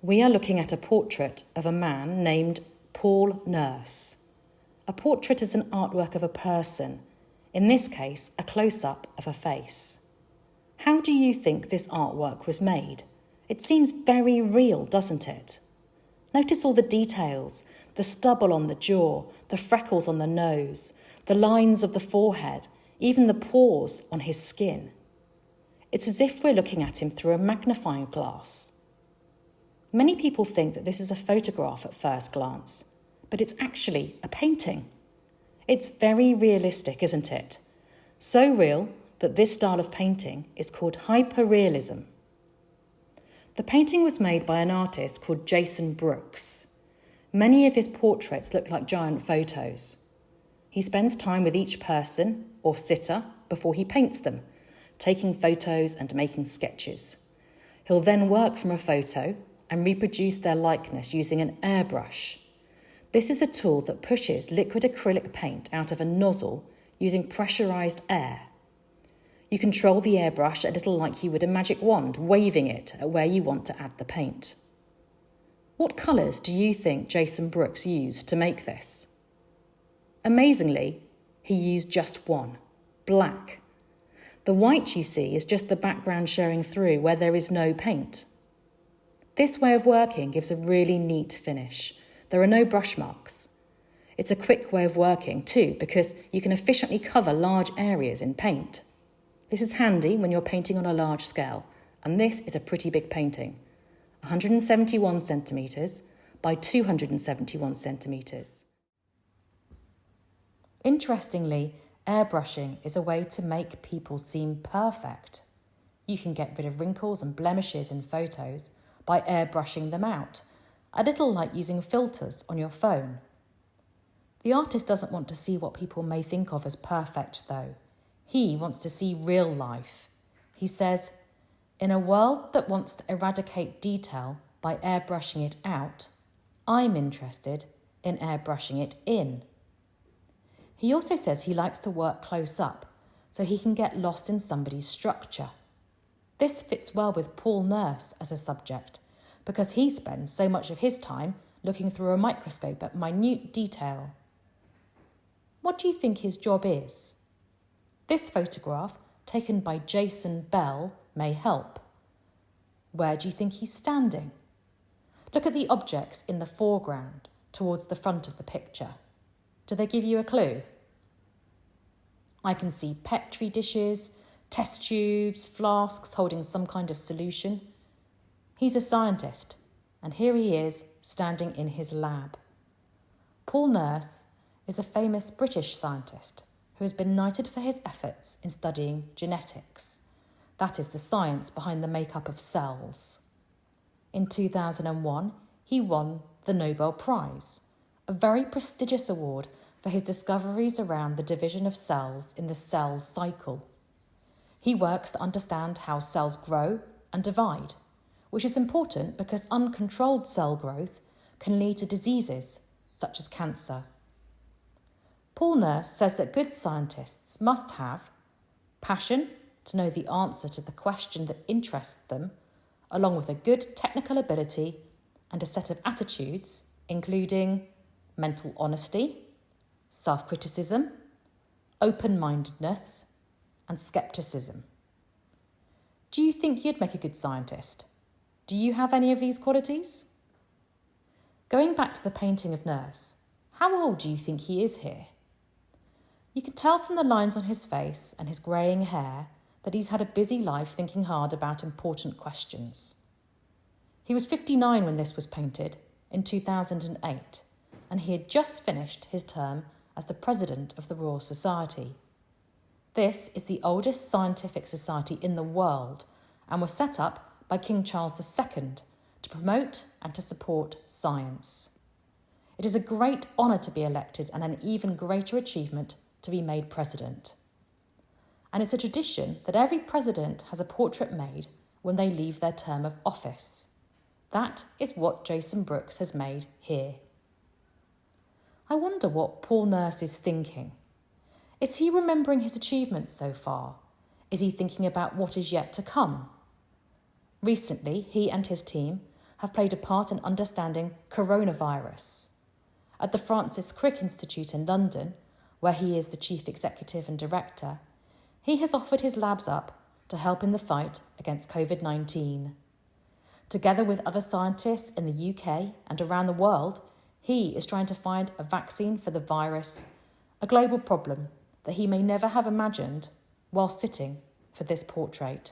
We are looking at a portrait of a man named Paul Nurse. A portrait is an artwork of a person, in this case, a close-up of a face. How do you think this artwork was made? It seems very real, doesn't it? Notice all the details, the stubble on the jaw, the freckles on the nose, the lines of the forehead, even the pores on his skin. It's as if we're looking at him through a magnifying glass. Many people think that this is a photograph at first glance, but it's actually a painting. It's very realistic, isn't it? So real that this style of painting is called hyperrealism. The painting was made by an artist called Jason Brooks. Many of his portraits look like giant photos. He spends time with each person or sitter before he paints them, taking photos and making sketches. He'll then work from a photo and reproduce their likeness using an airbrush. This is a tool that pushes liquid acrylic paint out of a nozzle using pressurised air. You control the airbrush a little like you would a magic wand, waving it at where you want to add the paint. What colours do you think Jason Brooks used to make this? Amazingly, he used just one, black. The white you see is just the background showing through where there is no paint. This way of working gives a really neat finish. There are no brush marks. It's a quick way of working too because you can efficiently cover large areas in paint. This is handy when you're painting on a large scale, and this is a pretty big painting, 171 centimetres by 271 centimetres. Interestingly, airbrushing is a way to make people seem perfect. You can get rid of wrinkles and blemishes in photos by airbrushing them out, a little like using filters on your phone. The artist doesn't want to see what people may think of as perfect, though. He wants to see real life. He says, "In a world that wants to eradicate detail by airbrushing it out, I'm interested in airbrushing it in." He also says he likes to work close up so he can get lost in somebody's structure. This fits well with Paul Nurse as a subject because he spends so much of his time looking through a microscope at minute detail. What do you think his job is? This photograph, taken by Jason Bell, may help. Where do you think he's standing? Look at the objects in the foreground towards the front of the picture. Do they give you a clue? I can see Petri dishes, test tubes, flasks holding some kind of solution. He's a scientist, and here he is standing in his lab. Paul Nurse is a famous British scientist who has been knighted for his efforts in studying genetics. That is the science behind the makeup of cells. In 2001, he won the Nobel Prize, a very prestigious award for his discoveries around the division of cells in the cell cycle. He works to understand how cells grow and divide, which is important because uncontrolled cell growth can lead to diseases such as cancer. Paul Nurse says that good scientists must have passion to know the answer to the question that interests them, along with a good technical ability and a set of attitudes, including mental honesty, self-criticism, open-mindedness, and skepticism. Do you think you'd make a good scientist? Do you have any of these qualities? Going back to the painting of Nurse, how old do you think he is here? You can tell from the lines on his face and his greying hair that he's had a busy life thinking hard about important questions. He was 59 when this was painted, in 2008, and he had just finished his term as the president of the Royal Society. This is the oldest scientific society in the world and was set up by King Charles II to promote and to support science. It is a great honour to be elected and an even greater achievement to be made president. And it's a tradition that every president has a portrait made when they leave their term of office. That is what Jason Brooks has made here. I wonder what Paul Nurse is thinking. Is he remembering his achievements so far? Is he thinking about what is yet to come? Recently, he and his team have played a part in understanding coronavirus. At the Francis Crick Institute in London, where he is the chief executive and director, he has offered his labs up to help in the fight against COVID-19. Together with other scientists in the UK and around the world, he is trying to find a vaccine for the virus, a global problem that he may never have imagined while sitting for this portrait.